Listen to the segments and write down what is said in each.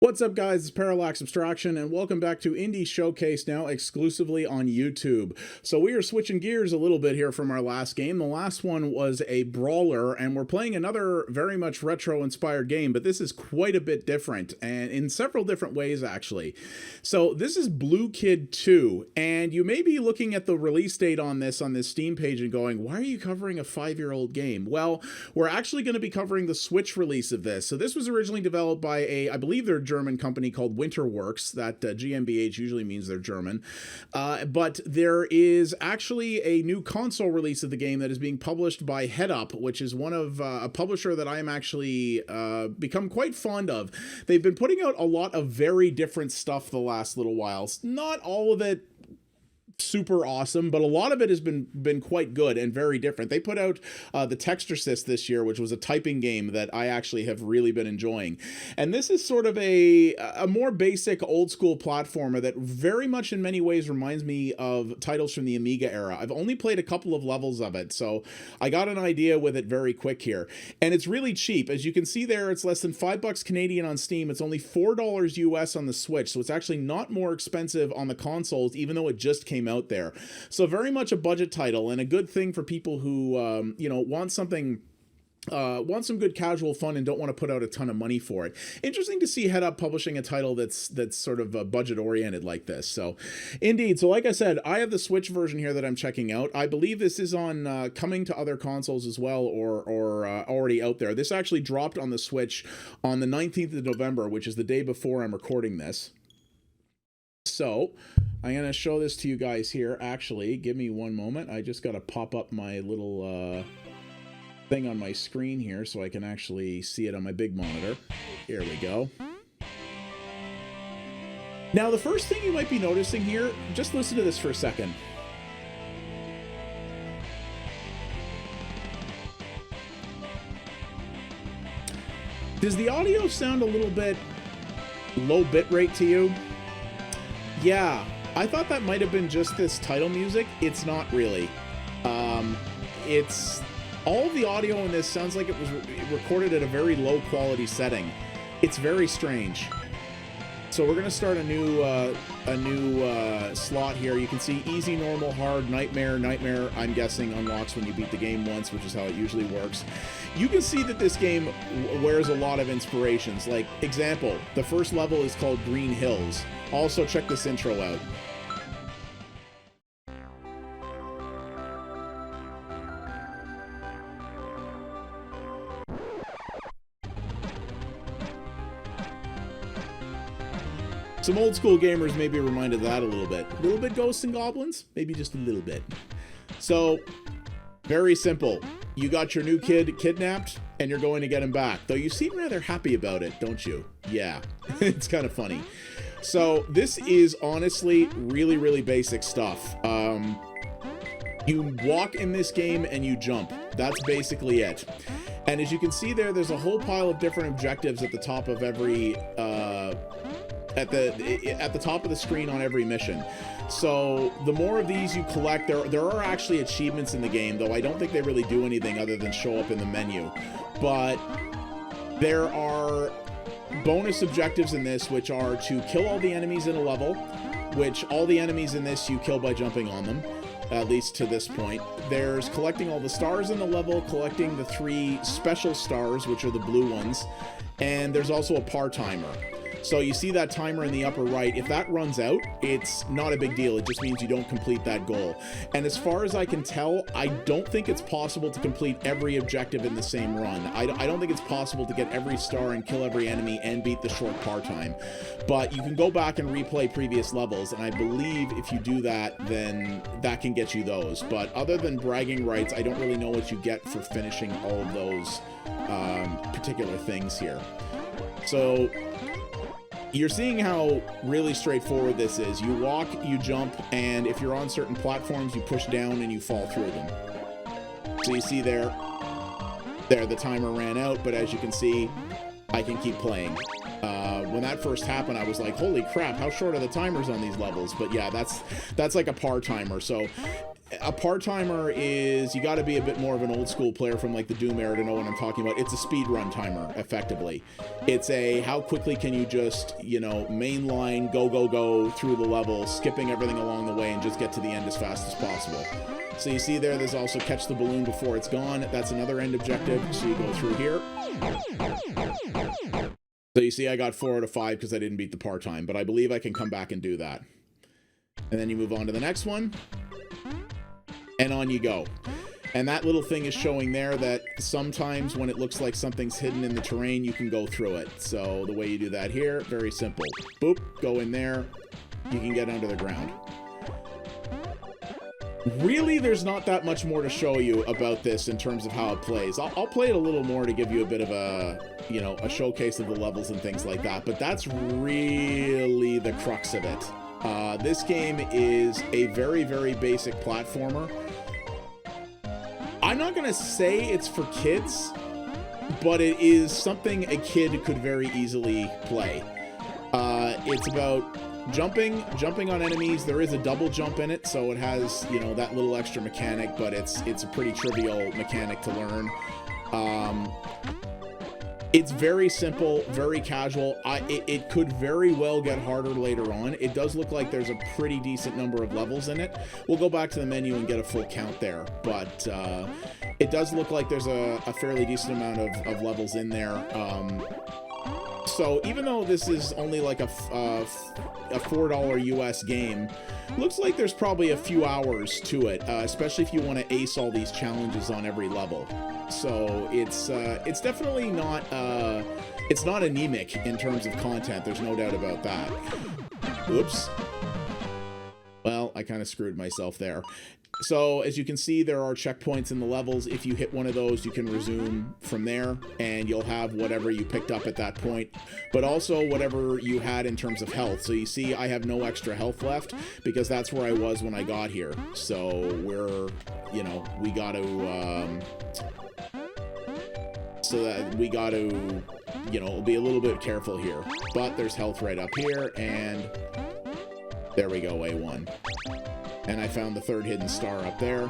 What's up, guys? It's Parallax Abstraction, and welcome back to Indie Showcase, now exclusively on YouTube. So we are switching gears a little bit here from our last game. The last one was a brawler, and we're playing another very much retro-inspired game, but this is quite a bit different, and in several different ways, actually. So this is Bloo Kid 2, and you may be looking at the release date on this Steam page and going, why are you covering a 5-year-old game? Well, we're actually going to be covering the Switch release of this. So this was originally developed by I believe they're German company called Winterworks. That GmbH usually means they're German. But there is actually a new console release of the game that is being published by HeadUp, which is one of a publisher that I am actually become quite fond of. They've been putting out a lot of very different stuff the last little while. Not all of it super awesome, but a lot of it has been quite good and very different. They put out the Texturesys this year, which was a typing game that I actually have really been enjoying. And this is sort of a more basic old school platformer that very much in many ways reminds me of titles from the Amiga era. I've only played a couple of levels of it, so I got an idea with it very quick here. And it's really cheap. As you can see there, it's less than $5 Canadian on Steam. It's only $4 US on the Switch, so it's actually not more expensive on the consoles, even though it just came out there. So very much a budget title, and a good thing for people who want something, want some good casual fun and don't want to put out a ton of money for it. Interesting to see HeadUp publishing a title that's sort of budget oriented like this. So indeed, so like I said, I have the Switch version here that I'm checking out. I believe this is on coming to other consoles as well, or already out there. This actually dropped on the Switch on the 19th of November, which is the day before I'm recording this. So I'm going to show this to you guys here. Actually, give me one moment. I just got to pop up my little thing on my screen here so I can actually see it on my big monitor. Here we go. Now, the first thing you might be noticing here, just listen to this for a second. Does the audio sound a little bit low bitrate to you? Yeah, I thought that might have been just this title music. It's not really. It's all of the audio in this sounds like it was recorded at a very low quality setting. It's very strange. So we're gonna start a new slot here. You can see easy, normal, hard, nightmare. Nightmare, I'm guessing, unlocks when you beat the game once, which is how it usually works. You can see that this game wears a lot of inspirations. Like, example, the first level is called Green Hills. Also, check this intro out. Some old school gamers may be reminded of that a little bit. A little bit Ghosts and Goblins? Maybe just a little bit. So, very simple. You got your new kid kidnapped, and you're going to get him back. Though you seem rather happy about it, don't you? Yeah, it's kind of funny. So, this is honestly really, really basic stuff. You walk in this game and you jump. That's basically it. And as you can see there, there's a whole pile of different objectives at the top of every... at the top of the screen on every mission. So the more of these you collect, there are actually achievements in the game, though I don't think they really do anything other than show up in the menu. But there are bonus objectives in this, which are to kill all the enemies in a level, which all the enemies in this you kill by jumping on them, at least to this point. There's collecting all the stars in the level, collecting the 3 special stars, which are the blue ones, and there's also a par timer. So you see that timer in the upper right. If that runs out, it's not a big deal. It just means you don't complete that goal. And as far as I can tell, I don't think it's possible to complete every objective in the same run. I don't think it's possible to get every star and kill every enemy and beat the short par time. But you can go back and replay previous levels, and I believe if you do that, then that can get you those. But other than bragging rights, I don't really know what you get for finishing all of those particular things here. So... you're seeing how really straightforward this is. You walk, you jump, and if you're on certain platforms, you push down and you fall through them. So you see there, the timer ran out, but as you can see, I can keep playing. When that first happened, I was like, holy crap, how short are the timers on these levels? But yeah, that's like a par timer. So a part-timer is, you got to be a bit more of an old school player from like the Doom era to know what I'm talking about. It's a speed run timer, effectively. It's a, how quickly can you just, you know, mainline, go through the level, skipping everything along the way and just get to the end as fast as possible. So you see there's also catch the balloon before it's gone. That's another end objective. So you go through here. So you see I got 4 out of 5 because I didn't beat the part-time, but I believe I can come back and do that. And then you move on to the next one. And on you go. And that little thing is showing there that sometimes when it looks like something's hidden in the terrain, you can go through it. So the way you do that here, very simple. Boop, go in there. You can get under the ground. Really, there's not that much more to show you about this in terms of how it plays. I'll play it a little more to give you a bit of a, you know, a showcase of the levels and things like that. But that's really the crux of it. This game is a very, very basic platformer. I'm not going to say it's for kids, but it is something a kid could very easily play. It's about jumping on enemies. There is a double jump in it, so it has, you know, that little extra mechanic, but it's a pretty trivial mechanic to learn. It's very simple, very casual. It could very well get harder later on. It does look like there's a pretty decent number of levels in it. We'll go back to the menu and get a full count there, but it does look like there's a fairly decent amount of levels in there. So even though this is only like a $4 US game, looks like there's probably a few hours to it, especially if you want to ace all these challenges on every level. So it's definitely not it's not anemic in terms of content. There's no doubt about that. Oops. Well, I kind of screwed myself there. So as you can see, there are checkpoints in the levels. If you hit one of those, you can resume from there and you'll have whatever you picked up at that point, but also whatever you had in terms of health. So you see I have no extra health left because that's where I was when I got here. So we're, you know, we got to you know, be a little bit careful here. But there's health right up here, and there we go, A1. And I found the third hidden star up there.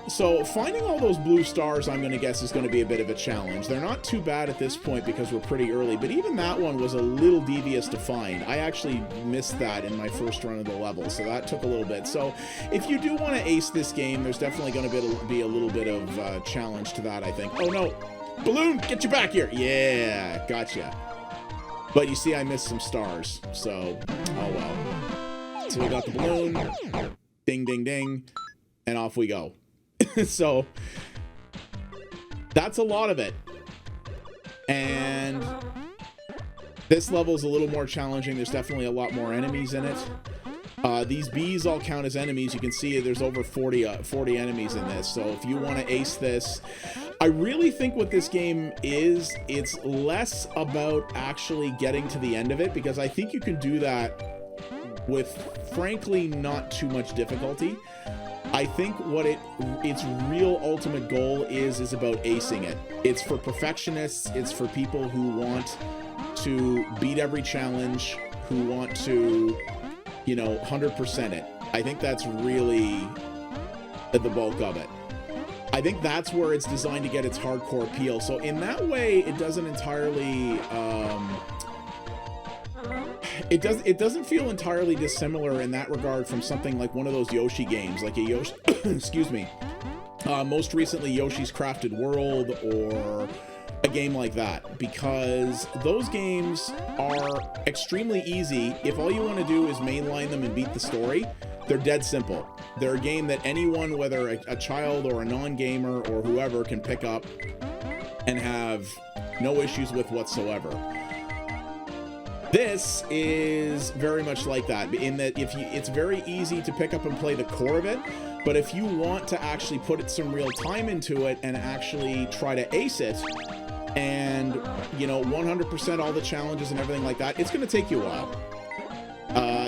So finding all those blue stars, I'm going to guess, is going to be a bit of a challenge. They're not too bad at this point because we're pretty early, but even that one was a little devious to find. I actually missed that in my first run of the level, so that took a little bit. So if you do want to ace this game, there's definitely going to be a little bit of challenge to that, I think. Oh no! Balloon, get you back here! Yeah, gotcha. But you see I missed some stars, so oh well. So we got the balloon. Ding, ding, ding, and off we go. So that's a lot of it. And this level is a little more challenging. There's definitely a lot more enemies in it. These bees all count as enemies. You can see there's over 40 enemies in this. So if you want to ace this, I really think what this game is, it's less about actually getting to the end of it, because I think you can do that with, frankly, not too much difficulty. I think what its real ultimate goal is about acing it. It's for perfectionists. It's for people who want to beat every challenge, who want to, you know, 100% it. I think that's really the bulk of it. I think that's where it's designed to get its hardcore appeal. So in that way, it doesn't entirely it doesn't feel entirely dissimilar in that regard from something like one of those Yoshi games, like a Yoshi excuse me, most recently Yoshi's Crafted World, or a game like that, because those games are extremely easy. If all you want to do is mainline them and beat the story, they're dead simple. They're a game that anyone, whether a child or a non-gamer or whoever, can pick up and have no issues with whatsoever. This is very much like that, in that it's very easy to pick up and play the core of it, but if you want to actually put some real time into it and actually try to ace it, and, you know, 100% all the challenges and everything like that, it's going to take you a while.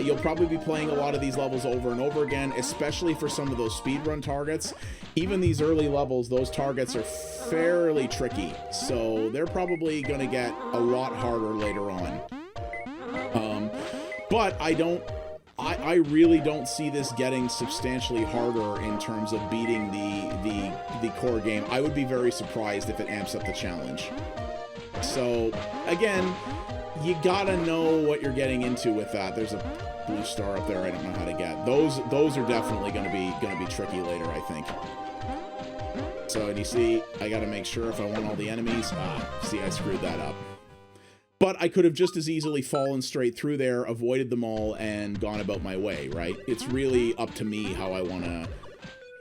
You'll probably be playing a lot of these levels over and over again, especially for some of those speedrun targets. Even these early levels, those targets are fairly tricky, so they're probably going to get a lot harder later on. But I don't I really don't see this getting substantially harder in terms of beating the core game. I would be very surprised if it amps up the challenge. So again, you gotta know what you're getting into with that. There's a blue star up there I don't know how to get. Those are definitely gonna be tricky later, I think. So, and you see, I gotta make sure if I want all the enemies. See, I screwed that up. But I could have just as easily fallen straight through there, avoided them all, and gone about my way, right? It's really up to me how I want to,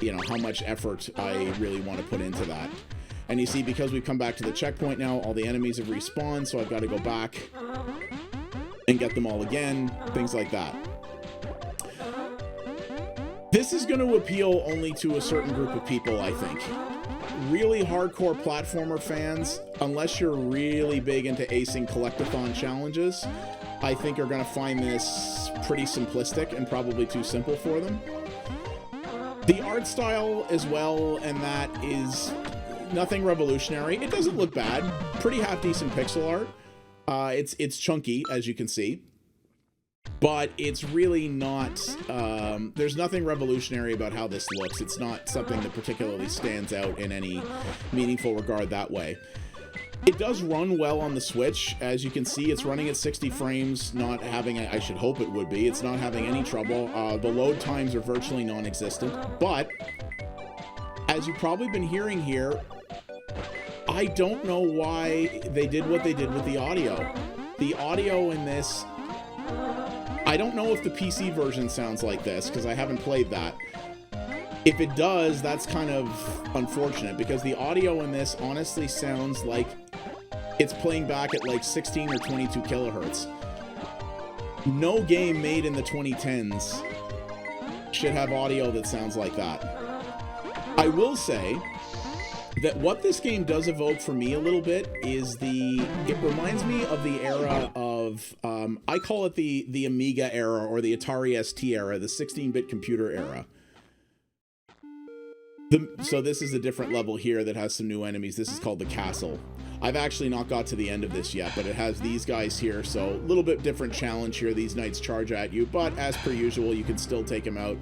you know, how much effort I really want to put into that. And you see, because we've come back to the checkpoint now, all the enemies have respawned, so I've got to go back and get them all again, things like that. This is going to appeal only to a certain group of people, I think. Really hardcore platformer fans, unless you're really big into acing collectathon challenges, I think are going to find this pretty simplistic and probably too simple for them. The art style as well, and that is nothing revolutionary. It doesn't look bad. Pretty half-decent pixel art. It's chunky, as you can see. But it's really not, there's nothing revolutionary about how this looks. It's not something that particularly stands out in any meaningful regard that way. It does run well on the Switch. As you can see, it's running at 60 frames, not having, I should hope it would be. It's not having any trouble. The load times are virtually non-existent. But, as you've probably been hearing here, I don't know why they did what they did with the audio. The audio in this, I don't know if the PC version sounds like this, because I haven't played that. If it does, that's kind of unfortunate, because the audio in this honestly sounds like it's playing back at like 16 or 22 kilohertz. No game made in the 2010s should have audio that sounds like that. I will say that what this game does evoke for me a little bit is it reminds me of the era of, I call it the Amiga era, or the Atari ST era, the 16-bit computer era. So this is a different level here that has some new enemies. This is called the Castle. I've actually not got to the end of this yet, but it has these guys here, so a little bit different challenge here. These knights charge at you, but as per usual, you can still take them out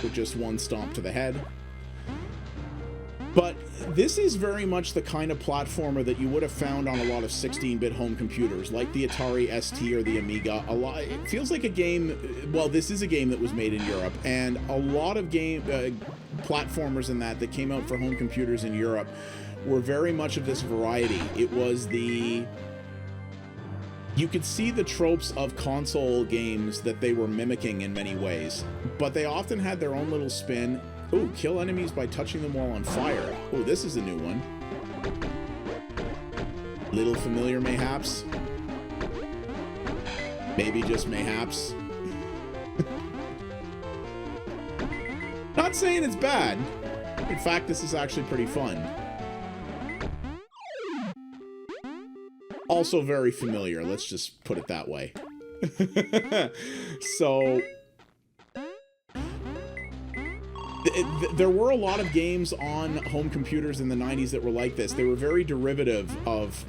with just one stomp to the head. But this is very much the kind of platformer that you would have found on a lot of 16-bit home computers, like the Atari ST or the Amiga. It feels like a game, well, this is a game that was made in Europe, and a lot of platformers in that came out for home computers in Europe were very much of this variety. It was you could see the tropes of console games that they were mimicking in many ways, but they often had their own little spin. Ooh, kill enemies by touching them while on fire. Oh, this is a new one. Little familiar, mayhaps. Maybe just mayhaps. Not saying it's bad. In fact, this is actually pretty fun. Also very familiar, let's just put it that way. So there were a lot of games on home computers in the 90s that were like this. They were very derivative of,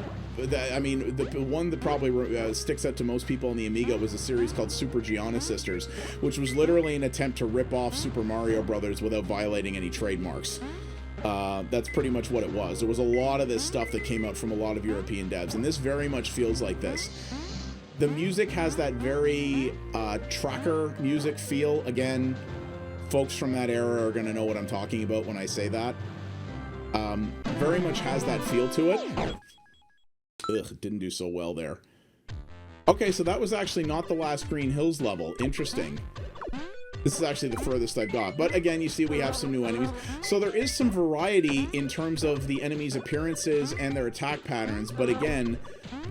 I mean, the one that probably sticks out to most people on the Amiga was a series called Super Giana Sisters, which was literally an attempt to rip off Super Mario Brothers without violating any trademarks. That's pretty much what it was. There was a lot of this stuff that came out from a lot of European devs, and this very much feels like this. The music has that very tracker music feel. Again, folks from that era are going to know what I'm talking about when I say that. Very much has that feel to it. Ugh, didn't do so well there. Okay, so that was actually not the last Green Hills level. Interesting. This is actually the furthest I've got. But again, you see we have some new enemies. So there is some variety in terms of the enemies' appearances and their attack patterns. But again,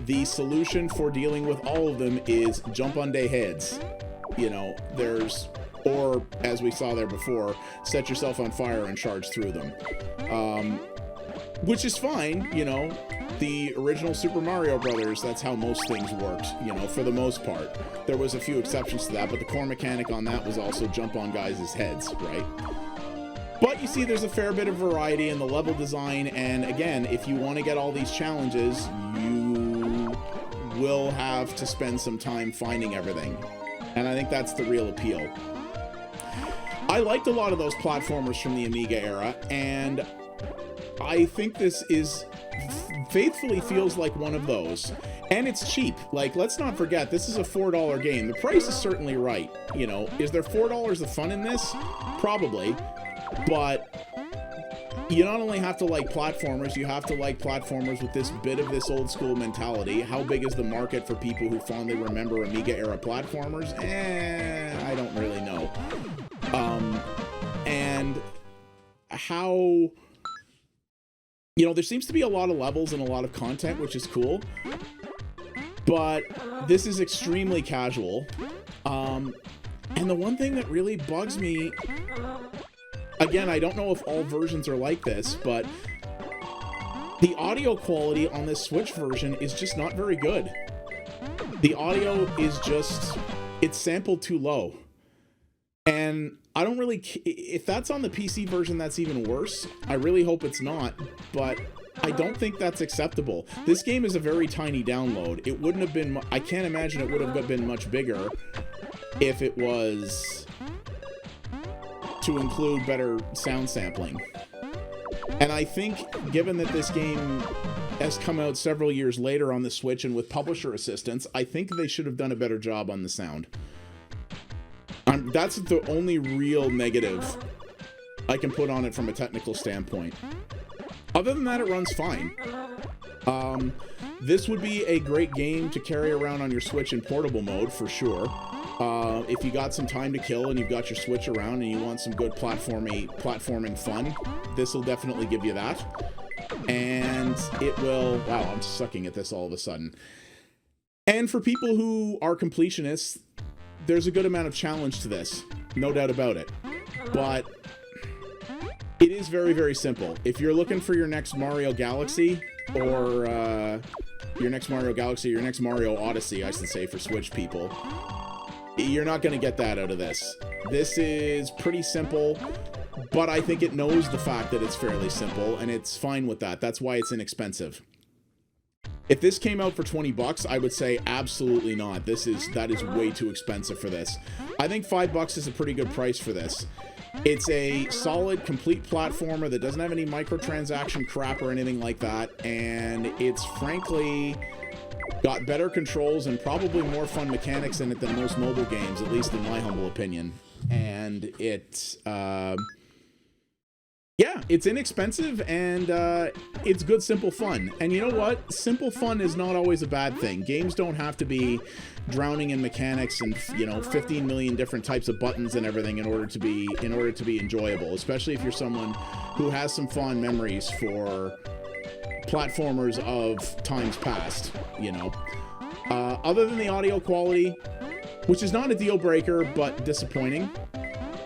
the solution for dealing with all of them is jump on their heads. You know, or as we saw there before, set yourself on fire and charge through them. Which is fine, you know. The original Super Mario Brothers, that's how most things worked, you know, for the most part. There was a few exceptions to that, but the core mechanic on that was also jump on guys' heads, right? But you see there's a fair bit of variety in the level design, and again, if you want to get all these challenges, you will have to spend some time finding everything. And I think that's the real appeal. I liked a lot of those platformers from the Amiga era, and I think this is faithfully feels like one of those. And it's cheap. Like, let's not forget, this is a $4 game. The price is certainly right. You know, is there $4 of fun in this? Probably. But you not only have to like platformers, you have to like platformers with this bit of this old school mentality. How big is the market for people who fondly remember Amiga era platformers? I don't really know. And how, you know, there seems to be a lot of levels and a lot of content, which is cool. But this is extremely casual. And the one thing that really bugs me, again, I don't know if all versions are like this, but the audio quality on this Switch version is just not very good. The audio is just, it's sampled too low. And I don't really, if that's on the PC version, that's even worse. I really hope it's not, but I don't think that's acceptable. This game is a very tiny download. It wouldn't have been, I can't imagine it would have been much bigger if it was to include better sound sampling. And I think, given that this game has come out several years later on the Switch and with publisher assistance, I think they should have done a better job on the sound. That's the only real negative I can put on it from a technical standpoint. Other than that, it runs fine. This would be a great game to carry around on your Switch in portable mode, for sure. If you got some time to kill and you've got your Switch around and you want some good platforming fun, this will definitely give you that. And it will... Wow, I'm sucking at this all of a sudden. And for people who are completionists, there's a good amount of challenge to this. No doubt about it. But it is very, very simple. If you're looking for your next Mario Galaxy, or your next Mario Odyssey, I should say, for Switch people, you're not going to get that out of this. This is pretty simple, but I think it knows the fact that it's fairly simple, and it's fine with that. That's why it's inexpensive. If this came out for $20, I would say absolutely not. That is way too expensive for this. I think $5 is a pretty good price for this. It's a solid, complete platformer that doesn't have any microtransaction crap or anything like that, and it's frankly got better controls and probably more fun mechanics in it than most mobile games, at least in my humble opinion. And it's yeah, it's inexpensive, and it's good, simple fun. And you know what? Simple fun is not always a bad thing. Games don't have to be drowning in mechanics and, you know, 15 million different types of buttons and everything in order to be enjoyable, especially if you're someone who has some fond memories for platformers of times past, you know. Other than the audio quality, which is not a deal breaker, but disappointing,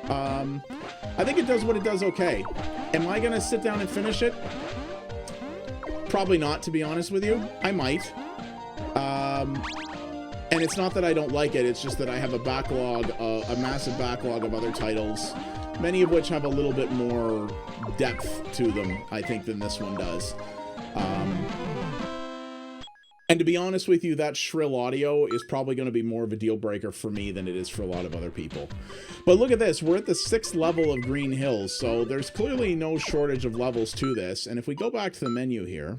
I think it does what it does okay. Am I gonna sit down and finish it? Probably not, to be honest with you. I might. And it's not that I don't like it, it's just that I have a backlog, a massive backlog of other titles, many of which have a little bit more depth to them, I think, than this one does. And to be honest with you, that shrill audio is probably going to be more of a deal breaker for me than it is for a lot of other people. But look at this, we're at the 6th level of Green Hills, so there's clearly no shortage of levels to this. And if we go back to the menu here,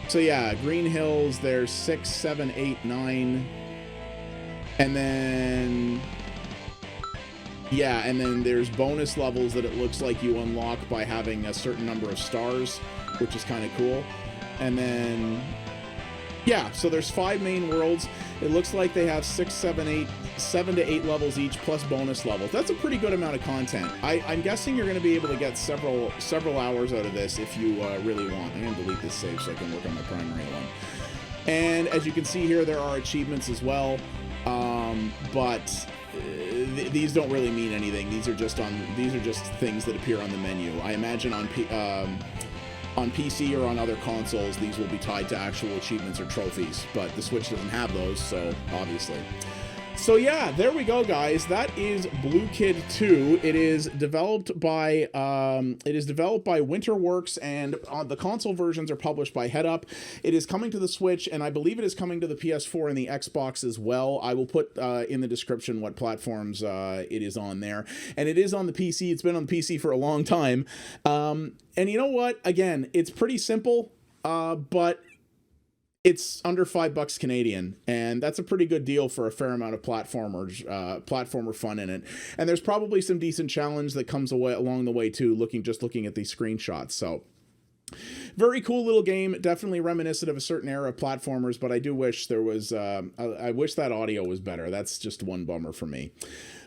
so yeah, Green Hills, there's 6, 7, 8, 9, and then... yeah, and then there's bonus levels that it looks like you unlock by having a certain number of stars, which is kind of cool. And then, yeah, so there's 5 main worlds. It looks like they have 7 to 8 levels each, plus bonus levels. That's a pretty good amount of content. I'm guessing you're going to be able to get several hours out of this if you really want. I'm going to delete this save so I can work on my primary one. And as you can see here, there are achievements as well, but these don't really mean anything. These are just things that appear on the menu. I imagine on PC or on other consoles, these will be tied to actual achievements or trophies, but the Switch doesn't have those, so obviously. So yeah, there we go, guys. That is Bloo Kid 2. It is developed by Winterworks, and the console versions are published by HeadUp. It is coming to the Switch, and I believe it is coming to the PS4 and the Xbox as well. I will put in the description what platforms it is on there, and it is on the PC. It's been on the PC for a long time, and you know what? Again, it's pretty simple, but it's under $5 Canadian, and that's a pretty good deal for a fair amount of platformer fun in it. And there's probably some decent challenge that comes away along the way too, looking at these screenshots. So very cool little game, definitely reminiscent of a certain era of platformers, but I do wish there was I wish that audio was better. That's just one bummer for me.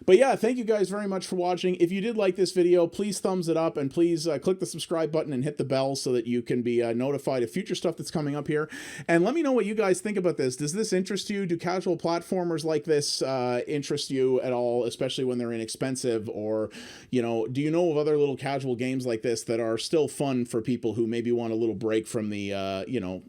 But yeah, thank you guys very much for watching. If you did like this video, please thumbs it up, and please click the subscribe button and hit the bell so that you can be notified of future stuff that's coming up here. And let me know what you guys think about this. Does this interest you? Do casual platformers like this interest you at all, especially when they're inexpensive? Or, you know, do you know of other little casual games like this that are still fun for people who maybe want a little break from the, you know,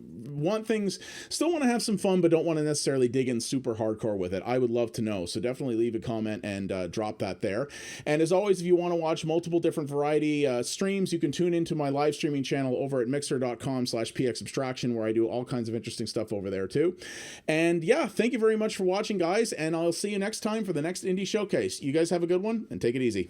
still want to have some fun, but don't want to necessarily dig in super hardcore with it? I would love to know. So definitely leave a comment and drop that there. And as always, if you want to watch multiple different variety streams, you can tune into my live streaming channel over at mixer.com/pxabstraction, where I do all kinds of interesting stuff over there too. And yeah, thank you very much for watching, guys, and I'll see you next time for the next Indie Showcase. You guys have a good one, and take it easy.